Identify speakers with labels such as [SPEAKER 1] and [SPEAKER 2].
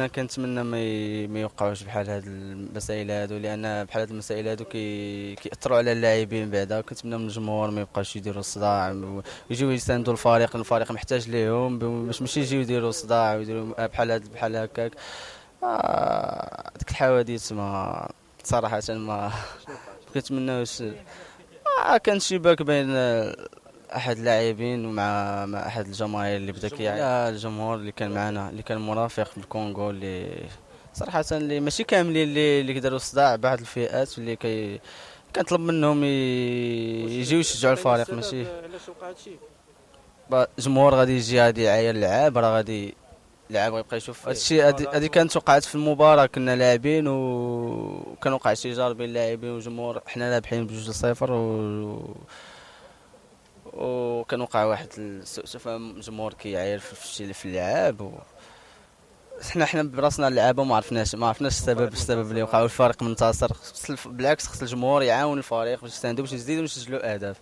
[SPEAKER 1] كنتمنى ما يوقعوش بحال هاد المسائل هادو، لان بحال هاد المسائل هادو كيأثروا على اللاعبين بعدا. كنتمنى من الجمهور ما يبقاوش يديروا الصداع ويجيو يساندوا الفريق محتاج ليهم، باش ماشي يجيو يديروا صداع ويديروا بحال هكاك. ديك الحوادث ما صراحة ما كنتمناوش. كان شباك بين احد اللاعبين مع احد الجماهير اللي بدا كيعيط. الجمهور اللي كان معنا، اللي كان مرافق بالكونغو، اللي صراحة اللي ماشي كاملين اللي داروا صداع، بعض الفئات اللي كنطلب منهم يجيو يشجعوا الفريق. ماشي
[SPEAKER 2] علاش وقع هادشي؟
[SPEAKER 1] الجمهور غادي يجي غادي يعاير اللعاب، راه غادي اللاعب غيبقى يشوف هادشي. هادي كانت وقعت في المباراة، كنا لاعبين وكان وقع شجار بين اللاعبين والجمهور، حنا رابحين ب2-0 وكان وقع واحد سوء تفاهم، الجمهور كيعاير في اللعاب حنا براسنا اللعابه ما عرفناش السبب اللي وقع، والفريق منتصر. بالعكس خص الجمهور يعاون الفريق باش يستاندوا باش يزيدوا نسجلوا اهداف.